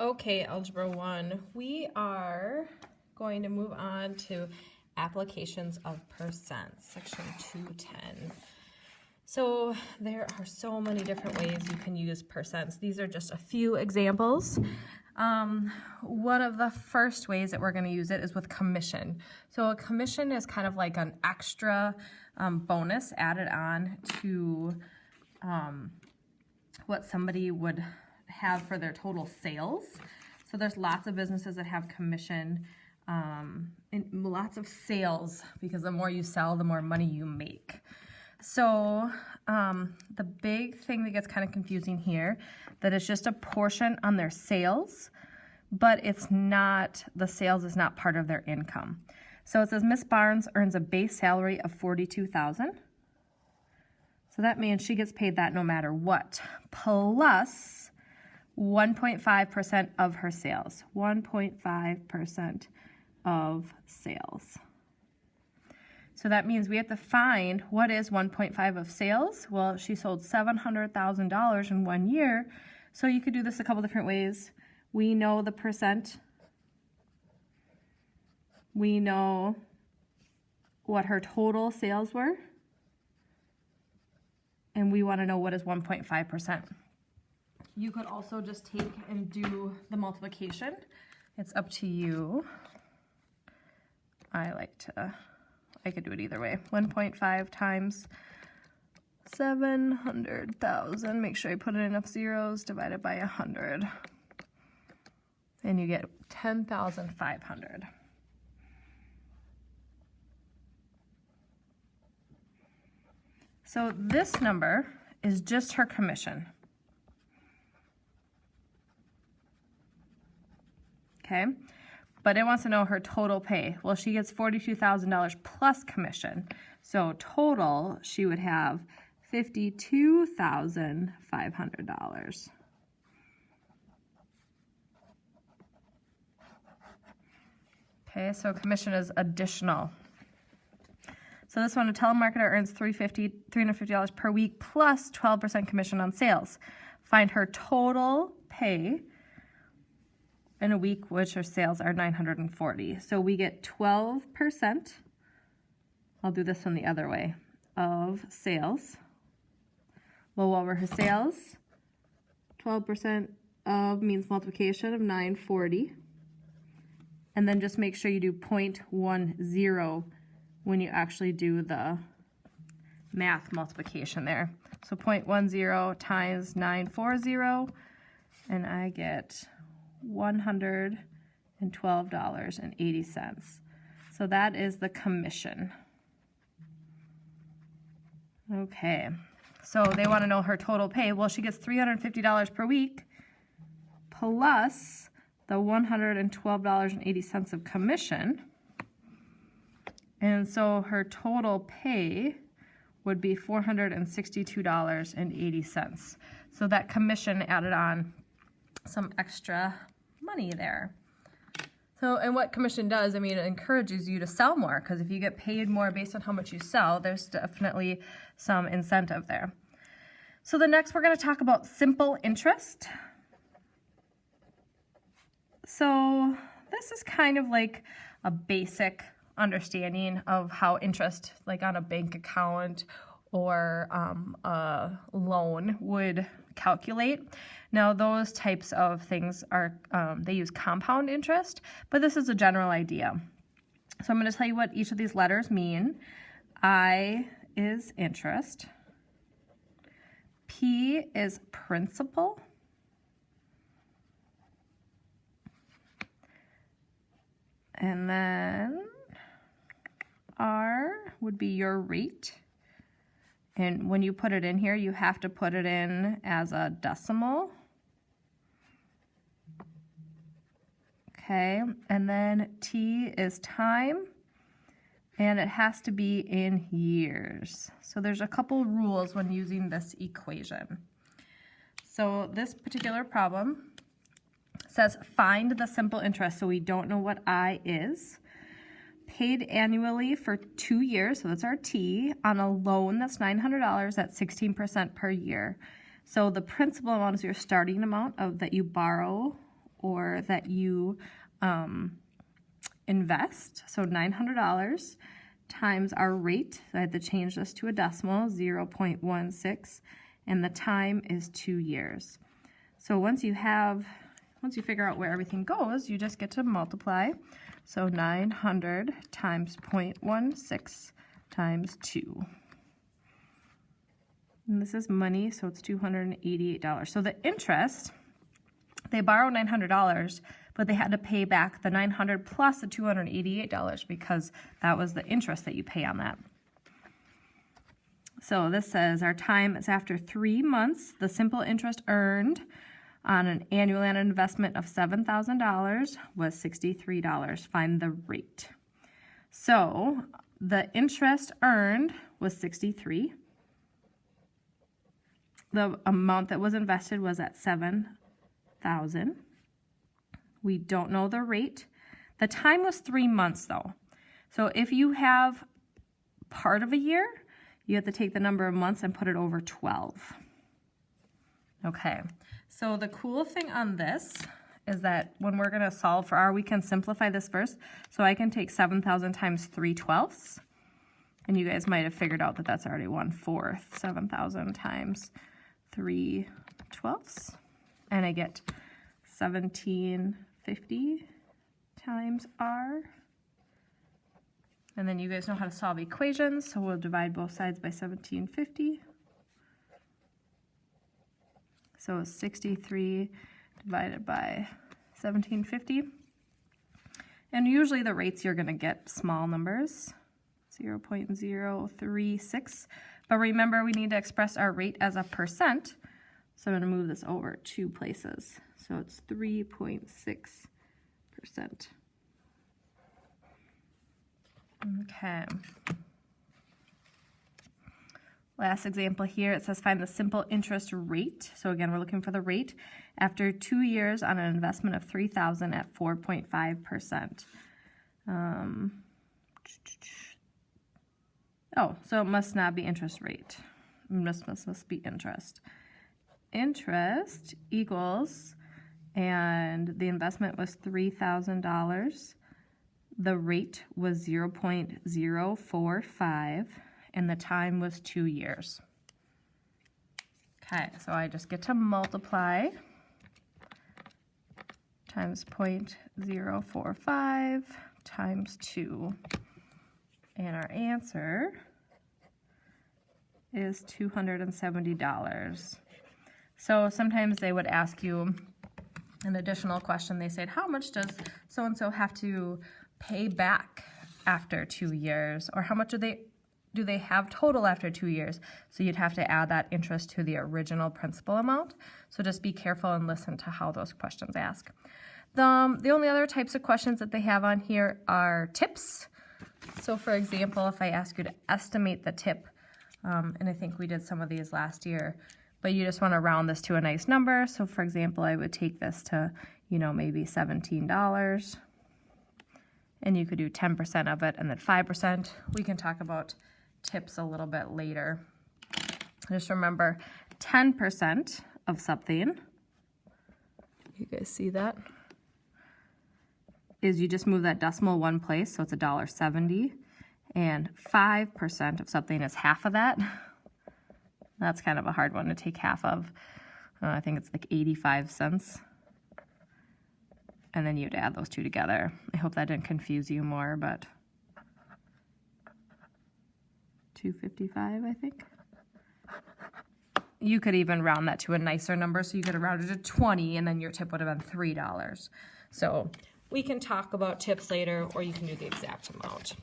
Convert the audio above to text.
Okay, Algebra 1, we are going to move on to applications of percents, section 210. So there are so many different ways you can use percents. These are just a few examples. One of the first ways that we're going to use it is with commission. So a commission is kind of like an extra bonus added on to what somebody would have for their total sales. So there's lots of businesses that have commission and lots of sales, because the more you sell, the more money you make. So the big thing that gets kind of confusing here, that it's just a portion on their sales, but it's not, the sales is not part of their income. So it says Miss Barnes earns a base salary of $42,000. So that means she gets paid that no matter what, plus 1.5% of her sales, 1.5% of sales. So that means we have to find what is 1.5 of sales. Well, she sold $700,000 in 1 year. So you could do this a couple different ways. We know the percent. We know what her total sales were. And we want to know what is 1.5%. You could also just take and do the multiplication. It's up to you. I could do it either way. 1.5 times 700,000. Make sure I put in enough zeros, divided by 100. And you get 10,500. So this number is just her commission. Okay, but it wants to know her total pay. Well, she gets $42,000 plus commission. So total, she would have $52,500. Okay, so commission is additional. So this one, a telemarketer earns $350 per week plus 12% commission on sales. Find her total pay in a week, which her sales are 940. So we get 12%, I'll do this one the other way, of sales. Well, what were her sales? 12% of means multiplication of 940. And then just make sure you do 0.10 when you actually do the math multiplication there. So 0.10 times 940, and I get $112.80. So that is the commission. Okay, so they want to know her total pay. Well, she gets $350 per week plus the $112.80 of commission. And so her total pay would be $462.80. So that commission added on some extra money there. So, and what commission does, I mean, it encourages you to sell more, because if you get paid more based on how much you sell, there's definitely some incentive there. So the next we're going to talk about simple interest. So this is kind of like a basic understanding of how interest, like on a bank account or a loan, would calculate. Now those types of things are, they use compound interest, but this is a general idea. So I'm going to tell you what each of these letters mean. I is interest. P is principal. And then R would be your rate. And when you put it in here, you have to put it in as a decimal. Okay, and then T is time, and it has to be in years. So there's a couple rules when using this equation. So this particular problem says find the simple interest, so we don't know what I is. Paid annually for 2 years, so that's our T, on a loan that's $900 at 16% per year. So the principal amount is your starting amount of that you borrow or more that you invest. So $900 times our rate. I had to change this to a decimal, 0.16, and the time is 2 years. So once you figure out where everything goes, you just get to multiply. So 900 times 0.16 times 2. And this is money, so it's $288. So the interest, they borrowed $900, but they had to pay back the $900 plus the $288 because that was the interest that you pay on that. So this says our time is after 3 months. The simple interest earned on an annual investment of $7,000 was $63. Find the rate. So the interest earned was $63. The amount that was invested was at $7,000. We don't know the rate. The time was 3 months though. So if you have part of a year, you have to take the number of months and put it over 12. Okay, so the cool thing on this is that when we're gonna solve for R, we can simplify this first. So I can take 7,000 times 3/12, and you guys might have figured out that that's already 1/4, 7,000 times 3/12, and I get 1750 times R. And then you guys know how to solve equations, so we'll divide both sides by 1750. So 63 divided by 1750. And usually the rates you're gonna get small numbers, 0.036. But remember, we need to express our rate as a percent. So I'm gonna move this over 2 places. So it's 3.6%. Okay. Last example here, it says find the simple interest rate. So again, we're looking for the rate after 2 years on an investment of $3,000 at 4.5%. Oh, so it must not be interest rate. Must be interest. Interest equals, and the investment was $3,000. The rate was 0.045, and the time was 2 years. Okay, so I just get to multiply times 0.045 times 2, and our answer is $270. So sometimes they would ask you an additional question. They said, how much does so-and-so have to pay back after 2 years? Or how much do they have total after 2 years? So you'd have to add that interest to the original principal amount. So just be careful and listen to how those questions ask. The only other types of questions that they have on here are tips. So for example, if I ask you to estimate the tip, and I think we did some of these last year, but you just want to round this to a nice number. So for example, I would take this to, maybe $17. And you could do 10% of it and then 5%. We can talk about tips a little bit later. Just remember, 10% of something, you guys see that, is you just move that decimal 1 place, so it's $1.70. And 5% of something is half of that. That's kind of a hard one to take half of. I think it's like 85 cents. And then you'd add those two together. I hope that didn't confuse you more, but $2.55, I think. You could even round that to a nicer number, so you could have rounded to 20, and then your tip would have been $3. So we can talk about tips later, or you can do the exact amount.